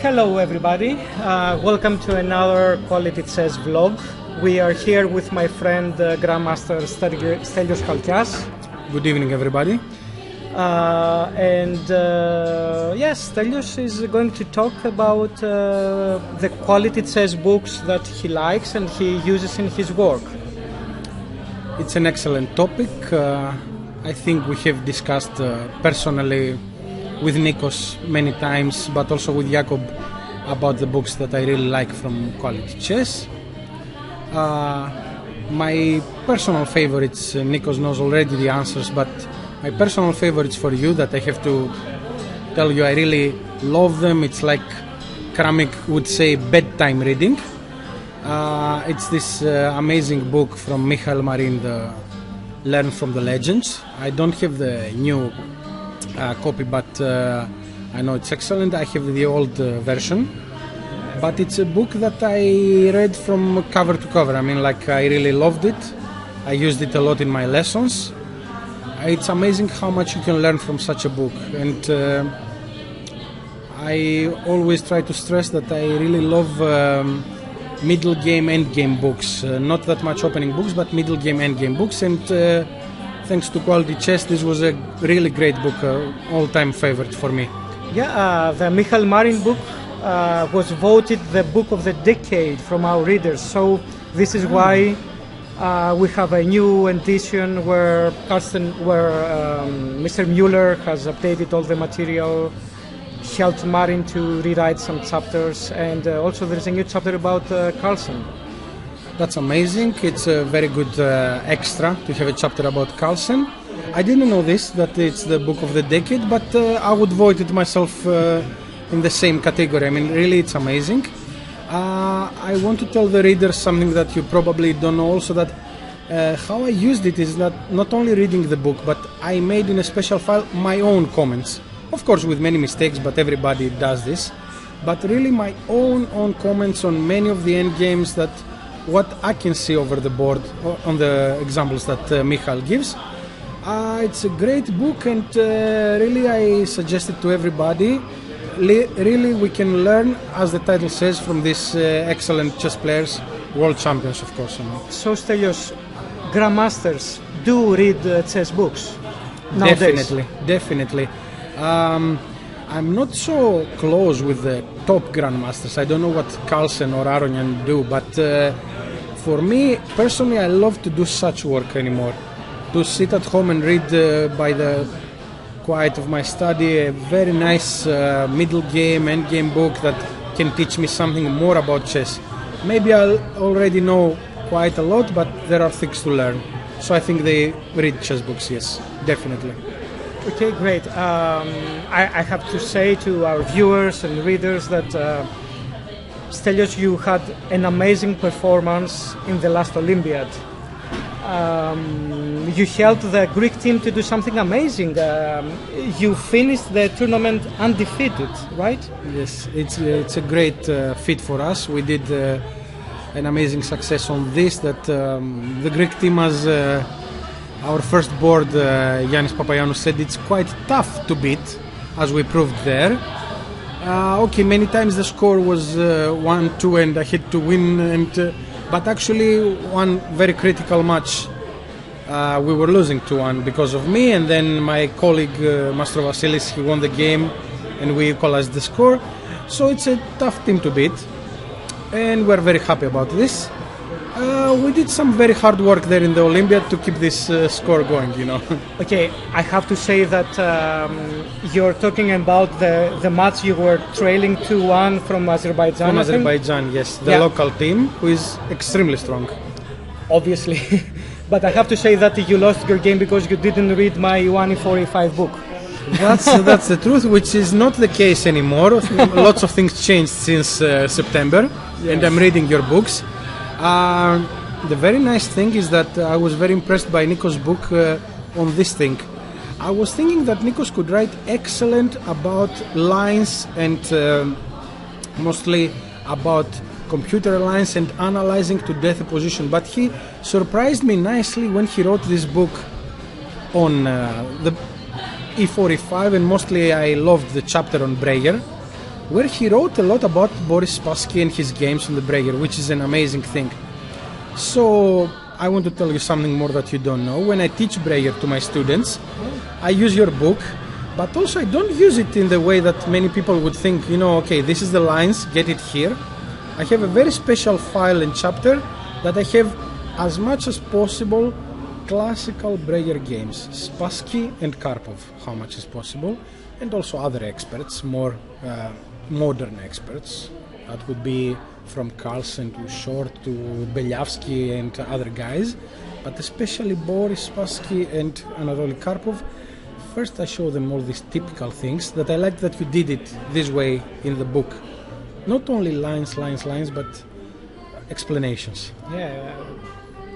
Hello everybody, welcome to another Quality Chess vlog. We are here with my friend Grandmaster Stelios Halkias. Good evening everybody. Yes, Stelios is going to talk about the quality chess books that he likes and he uses in his work. It's an excellent topic. I think we have discussed personally with Nikos many times, but also with Jakob, about the books that I really like from Quality Chess. My personal favorites, Nikos knows already the answers, but my personal favorites for you that I have to tell you I really love them. It's like Kramik would say bedtime reading. It's this amazing book from Michael Marin, the Learn from the Legends. I don't have the new copy, but I know it's excellent. I have the old version, but it's a book that I read from cover to cover. I mean, like, I really loved it. I used it a lot in my lessons. It's amazing how much you can learn from such a book, and I always try to stress that I really love middle game, end game books. Not that much opening books, but middle game, end game books, and thanks to Quality Chess, this was a really great book, all-time favorite for me. Yeah, the Michael Marin book was voted the book of the decade from our readers, so this is why we have a new edition where Mr. Mueller has updated all the material, helped Marin to rewrite some chapters, and also there's a new chapter about Carlsen. That's amazing. It's a very good extra to have a chapter about Carlsen. I didn't know this, that it's the book of the decade, but I would vote it myself in the same category. I mean, really, it's amazing. I want to tell the readers something that you probably don't know also, that how I used it is that not only reading the book, but I made in a special file my own comments. Of course, with many mistakes, but everybody does this. But really my own comments on many of the end games, that what I can see over the board on the examples that Michael gives. It's a great book, and really I suggest it to everybody. Really we can learn, as the title says, from these excellent chess players, world champions, of course. So Stelios, grandmasters do read chess books nowadays? Definitely. I'm not so close with the top grandmasters. I don't know what Carlsen or Aronian do, but for me personally, I love to do such work anymore. To sit at home and read by the quiet of my study a very nice middle game, end game book that can teach me something more about chess. Maybe I'll already know quite a lot, but there are things to learn. So I think they read chess books, yes, definitely. Okay, great. I have to say to our viewers and readers that Stelios, you had an amazing performance in the last Olympiad. You helped the Greek team to do something amazing. You finished the tournament undefeated, right? Yes, it's a great feat for us. We did an amazing success on this, that the Greek team has... our first board, Yannis Papagiannou, said it's quite tough to beat, as we proved there. Okay, many times the score was 1-2 and I had to win, but actually one very critical match we were losing 2-1 because of me, and then my colleague Master Vasilis, he won the game and we equalized the score. So it's a tough team to beat, and we're very happy about this. We did some very hard work there in the Olympiad to keep this score going, you know. Okay, I have to say that you're talking about the match you were trailing 2-1 from Azerbaijan. From Azerbaijan, yes, the local team, who is extremely strong. Obviously, but I have to say that you lost your game because you didn't read my 1-45 book. That's the truth, which is not the case anymore. Lots of things changed since September, yes. And I'm reading your books. The very nice thing is that I was very impressed by Nikos' book on this thing. I was thinking that Nikos could write excellent about lines and mostly about computer lines and analyzing to death a position, but he surprised me nicely when he wrote this book on the E45, and mostly I loved the chapter on Breyer, where he wrote a lot about Boris Spassky and his games on the Breyer, which is an amazing thing. So I want to tell you something more that you don't know. When I teach Breyer to my students, I use your book, but also I don't use it in the way that many people would think, okay, this is the lines, get it here. I have a very special file and chapter that I have as much as possible classical Breyer games, Spassky and Karpov, how much is possible, and also other experts, more modern experts. That would be from Carlsen to Short to Belyavsky and other guys, but especially Boris Spassky and Anatoly Karpov. First I show them all these typical things that I like that you did it this way in the book. Not only lines, but explanations. Yeah,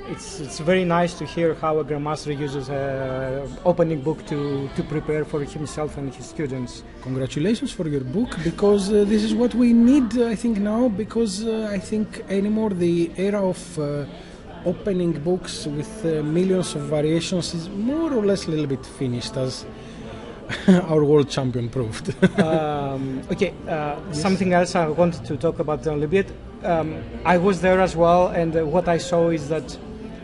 it's very nice to hear how a grandmaster uses an opening book to prepare for himself and his students. Congratulations for your book, because this is what we need, I think, now, because I think anymore the era of opening books with millions of variations is more or less a little bit finished, as our world champion proved. Okay, something else I wanted to talk about the Olympiad. I was there as well, and what I saw is that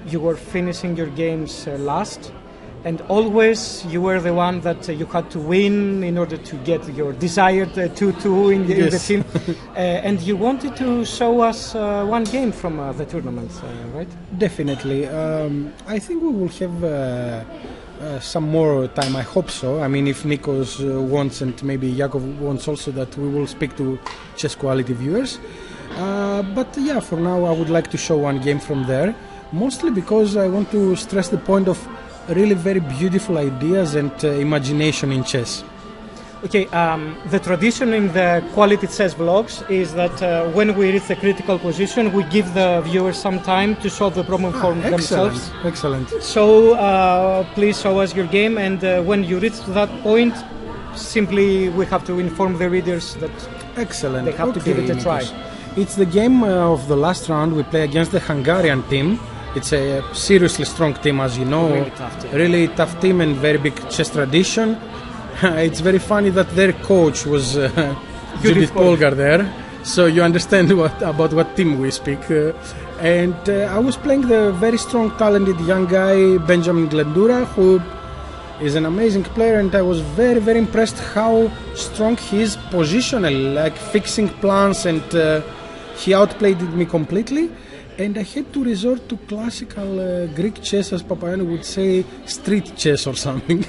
you were finishing your games last, and always you were the one that you had to win in order to get your desired 2-2 in the team. And you wanted to show us one game from the tournament, right? Definitely. I think we will have some more time, I hope so. I mean, if Nikos wants, and maybe Yakov wants also, that we will speak to chess quality viewers. But yeah, for now I would like to show one game from there, mostly because I want to stress the point of really very beautiful ideas and imagination in chess. Okay, the tradition in the quality chess vlogs is that when we reach the critical position, we give the viewers some time to solve the problem for themselves. Excellent. So please show us your game, and when you reach to that point, simply we have to inform the readers that they have to give it a try. It's the game of the last round. We play against the Hungarian team. It's a seriously strong team, as you know. Really tough team and very big chess tradition. It's very funny that their coach was Judith Polgar there, so you understand about what team we speak. And I was playing the very strong, talented young guy Benjamin Glendura, who is an amazing player, and I was very, very impressed how strong he is positionally, like fixing plans, and he outplayed me completely. And I had to resort to classical Greek chess, as Papayannou would say, street chess or something.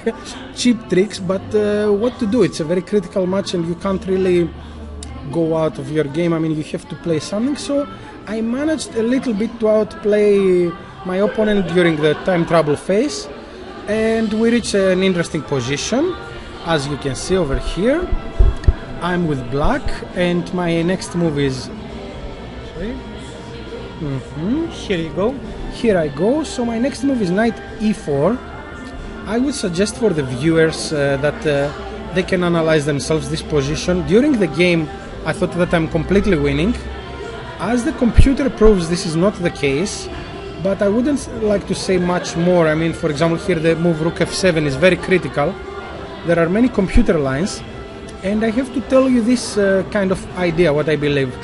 Cheap tricks, but what to do? It's a very critical match and you can't really go out of your game. I mean, you have to play something. So I managed a little bit to outplay my opponent during the time trouble phase. And we reached an interesting position. As you can see over here, I'm with black and my next move is... Sorry. Here you go. Here I go. So my next move is knight e4. I would suggest for the viewers that they can analyze themselves this position. During the game, I thought that I'm completely winning. As the computer proves, this is not the case, but I wouldn't like to say much more. I mean, for example, here the move rook f7 is very critical. There are many computer lines, and I have to tell you this kind of idea, what I believe.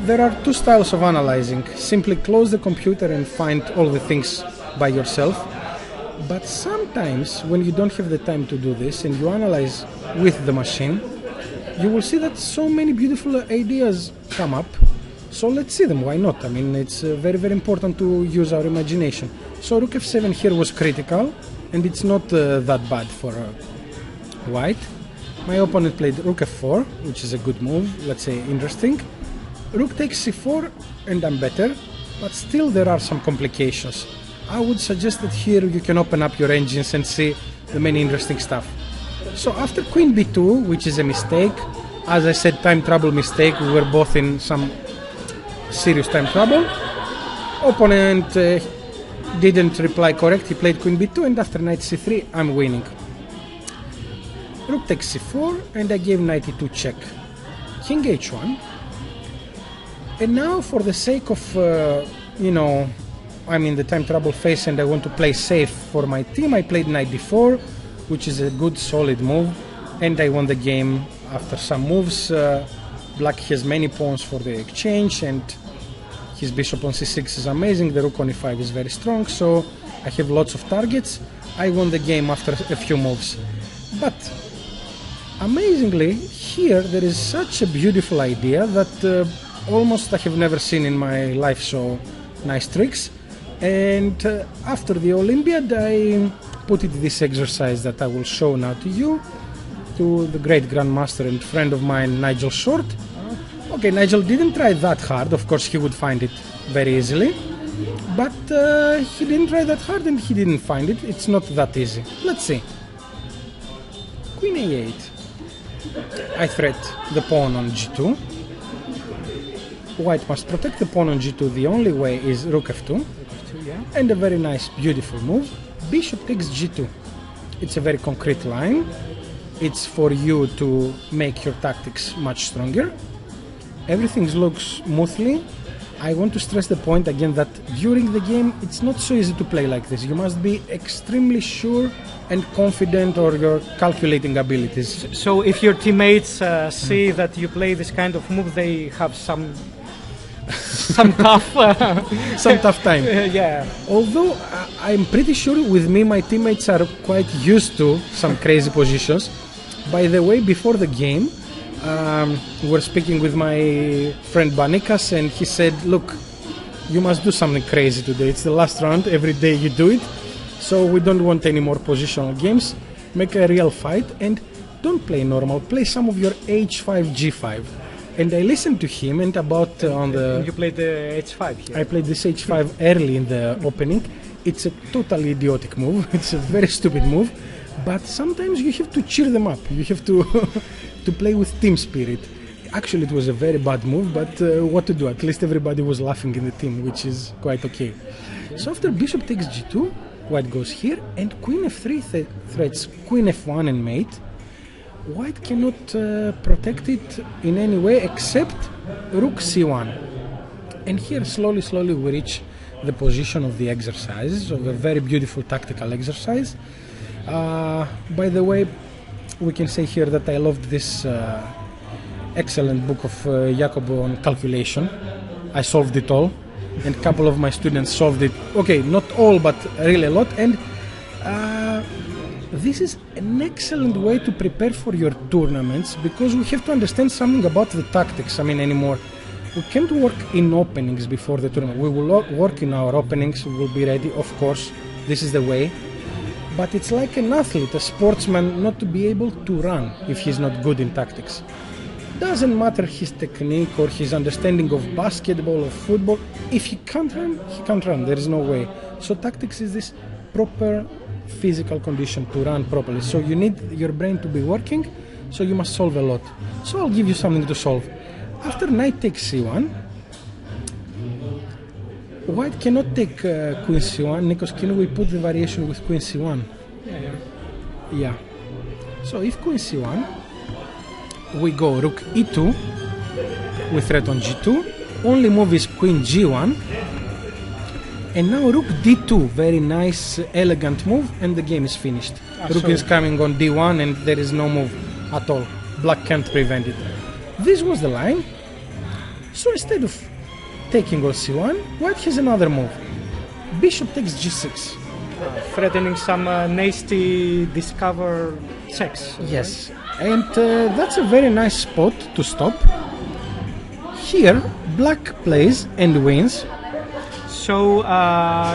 There are two styles of analyzing. Simply close the computer and find all the things by yourself. But sometimes when you don't have the time to do this and you analyze with the machine, you will see that so many beautiful ideas come up. So let's see them, why not? I mean, it's very, very important to use our imagination. So rook f7 here was critical, and it's not that bad for white. My opponent played rook f4, which is a good move, let's say interesting. Rook takes c4 and I'm better, but still there are some complications. I would suggest that here you can open up your engines and see the many interesting stuff. So after queen b2, which is a mistake, as I said, time trouble mistake, we were both in some serious time trouble. Opponent didn't reply correct, he played queen b2, and after knight c3 I'm winning. Rook takes c4 and I gave knight e2 check. King h1. And now, for the sake of, I'm in the time trouble phase and I want to play safe for my team, I played knight d4, which is a good solid move, and I won the game after some moves, black has many pawns for the exchange, and his bishop on c6 is amazing, the rook on e5 is very strong, so I have lots of targets. I won the game after a few moves. But amazingly, here there is such a beautiful idea that almost I have never seen in my life, so nice tricks. And after the Olympiad, I put it this exercise that I will show now to you, to the great grandmaster and friend of mine, Nigel Short. Okay, Nigel didn't try that hard, of course he would find it very easily, but he didn't try that hard and he didn't find it, it's not that easy. Let's see. Queen a8. I threat the pawn on g2. White must protect the pawn on g2, the only way is rook f2. And a very nice, beautiful move. Bishop takes g2. It's a very concrete line. It's for you to make your tactics much stronger. Everything looks smoothly. I want to stress the point again that during the game it's not so easy to play like this. You must be extremely sure and confident or your calculating abilities. So if your teammates see that you play this kind of move, they have some tough time. Yeah. Although I'm pretty sure with me my teammates are quite used to some crazy positions. By the way, before the game, we were speaking with my friend Nikos, and he said, look, you must do something crazy today. It's the last round, every day you do it. So we don't want any more positional games. Make a real fight and don't play normal. Play some of your h5, g5. And I listened to him and about on the... You played the h5 here. I played this h5 early in the opening. It's a totally idiotic move. It's a very stupid move. But sometimes you have to cheer them up. You have to to play with team spirit. Actually, it was a very bad move, but what to do? At least everybody was laughing in the team, which is quite okay. So after bishop takes g2, white goes here, and queen f3 threats queen f1 and mate. White cannot protect it in any way except rook c1. And here slowly we reach the position of the exercises, of a very beautiful tactical exercise. By the way, we can say here that I loved this excellent book of Jacob on calculation. I solved it all, and a couple of my students solved it. Okay, not all, but really a lot. And this is an excellent way to prepare for your tournaments, because we have to understand something about the tactics. I mean, anymore. We can't work in openings before the tournament. We will work in our openings, we will be ready, of course. This is the way. But it's like an athlete, a sportsman, not to be able to run if he's not good in tactics. Doesn't matter his technique or his understanding of basketball or football. If he can't run, he can't run. There is no way. So tactics is this proper physical condition to run properly. So you need your brain to be working, so you must solve a lot. So I'll give you something to solve. After knight takes c1, white cannot take queen c1. Nikos, can we put the variation with queen c1? Yeah. So if queen c1, we go rook e2, we threat on g2, only move is queen g1, and now rook d2, very nice, elegant move, and the game is finished. Rook is coming on d1 and there is no move at all. Black can't prevent it. This was the line. So instead of taking on c1, white has another move. Bishop takes g6. Threatening some nasty discover checks. Yes, and that's a very nice spot to stop. Here, black plays and wins. So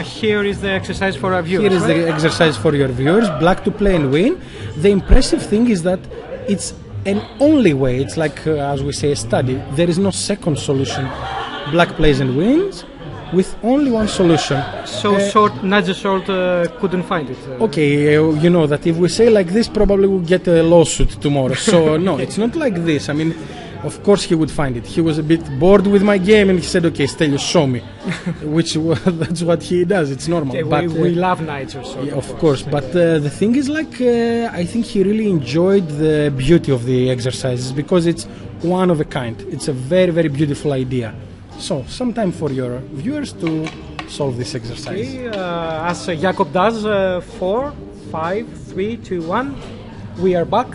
here is the exercise for our viewers. Here is the exercise for your viewers. Black to play and win. The impressive thing is that it's an only way. It's like, as we say, a study. There is no second solution. Black plays and wins with only one solution. So Nigel Short couldn't find it. Okay, you know that if we say like this, probably we'll get a lawsuit tomorrow. So no, it's not like this. I mean, of course he would find it. He was a bit bored with my game and he said, okay, Stelios, show me. Which that's what he does. It's normal. Okay, but we love Nigel Short. Yeah, of course, but the thing is, like, I think he really enjoyed the beauty of the exercises because it's one of a kind. It's a very, very beautiful idea. So, some time for your viewers to solve this exercise. Okay, as Jacob does, 4, 5, 3, 2, 1. We are back.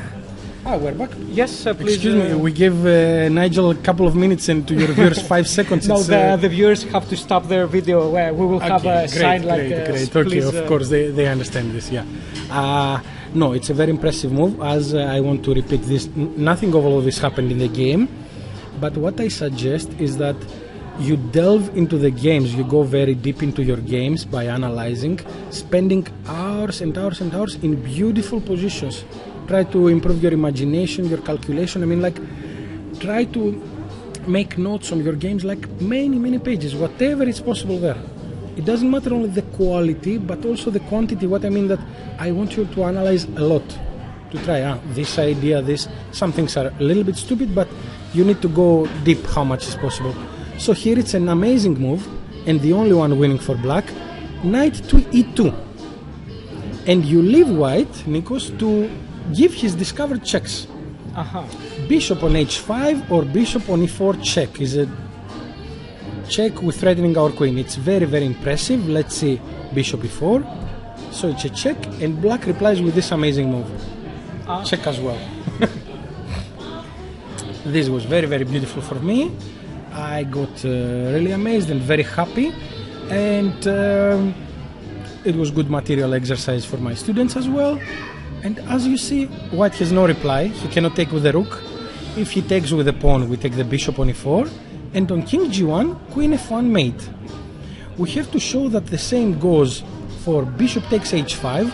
We're back. Yes, please. Excuse me, we gave Nigel a couple of minutes and to your viewers 5 seconds. No, the viewers have to stop their video. We will have a sign like great. Okay, of course they understand this. Yeah. No, it's a very impressive move. As I want to repeat this, nothing of all of this happened in the game. But what I suggest is that you delve into the games. You go very deep into your games by analyzing, spending hours and hours and hours in beautiful positions. Try to improve your imagination, your calculation. I mean, like, try to make notes on your games, like many pages, whatever is possible there. It doesn't matter only the quality, but also the quantity. What I mean that I want you to analyze a lot, to try this idea, this. Some things are a little bit stupid, but you need to go deep how much is possible. So here it's an amazing move, and the only one winning for black. Knight to e2. And you leave white, Nikos, to give his discovered checks. Bishop on h5 or bishop on e4 check is a check with threatening our queen. It's very impressive. Let's see, bishop e4. So it's a check, and black replies with this amazing move. Check as well. This was very beautiful for me. I got really amazed and very happy, and it was good material exercise for my students as well. And as you see, white has no reply. He cannot take with the rook. If he takes with the pawn, we take the bishop on e4, and on king g1, queen f1 mate. We have to show that the same goes for bishop takes h5.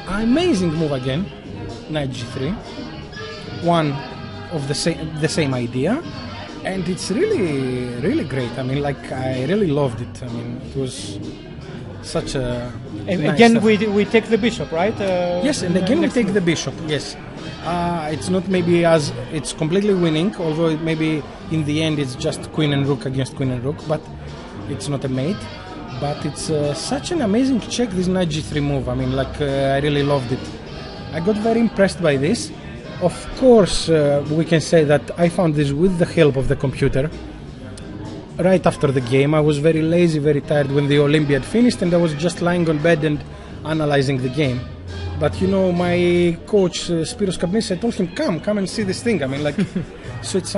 Amazing move again, knight g3. One of the same idea. And it's really great. I mean, like, I really loved it. I mean, it was such a and nice again, stuff. we take the bishop, right? Yes, and again we take the bishop. Yes, it's not maybe as it's completely winning, although it maybe in the end it's just queen and rook against queen and rook, but it's not a mate. But it's such an amazing check, this knight g3 move. I mean, like, I really loved it. I got very impressed by this. Of course, we can say that I found this with the help of the computer. Right after the game, I was very lazy, very tired when the Olympiad finished, and I was just lying on bed and analyzing the game. But you know, my coach, Spiros Kabnis, I told him, come and see this thing. I mean, like, so it's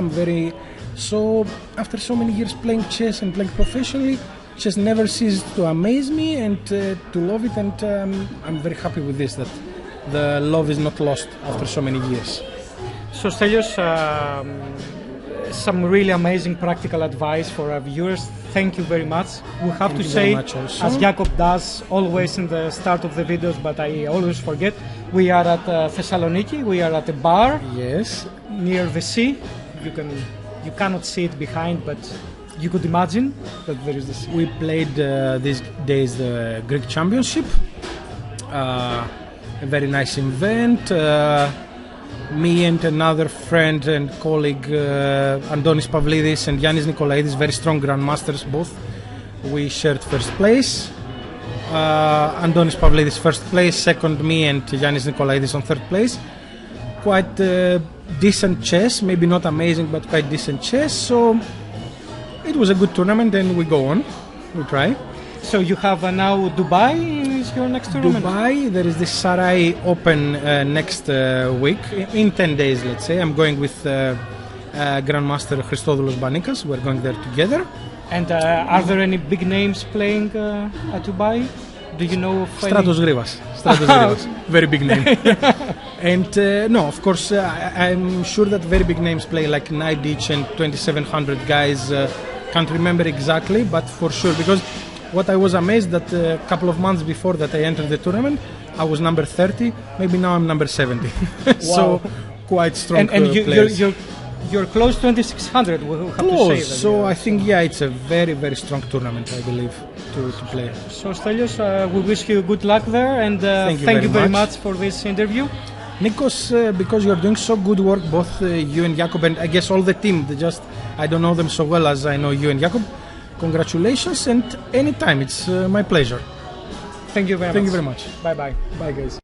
so after so many years playing chess and playing professionally, chess never ceased to amaze me and to love it, and I'm very happy with this, that the love is not lost after so many years. So Stelios, some really amazing practical advice for our viewers. Thank you very much. We have to say, as Jakob does always in the start of the videos, but I always forget, we are at Thessaloniki, we are at a bar. Yes. Near the sea. You cannot see it behind, but you could imagine that there is the sea. We played these days the Greek Championship. A very nice event. Me and another friend and colleague, Andonis Pavlidis and Yannis Nikolaidis, very strong grandmasters both. We shared first place. Andonis Pavlidis first place, second me, and Yannis Nikolaidis on third place. Quite decent chess, maybe not amazing, but quite decent chess. So it was a good tournament, and we go on. We try. So you have now Dubai is your next tournament? Dubai, there is the Sarai Open next week, in 10 days, let's say. I'm going with Grandmaster Christodoulos Banikas. We're going there together. And are there any big names playing at Dubai? Do you know of Stratos Grivas. Stratos Grivas. Very big name. And no, of course, I'm sure that very big names play, like Nigel and 2700 guys. Can't remember exactly, but for sure, because what I was amazed that a couple of months before that I entered the tournament, I was number 30. Maybe now I'm number 70. Wow. So quite strong. And players. You're close 2600. We'll have close. To say that, so I think it's a very strong tournament, I believe, to play. So Stelios, we wish you good luck there, and thank you very much for this interview. Nikos, because you're doing so good work, both you and Jakob, and I guess all the team. I don't know them so well as I know you and Jakob. Congratulations, and anytime, it's my pleasure. Thank you very much. Thank you very much. Bye-bye. Bye, guys.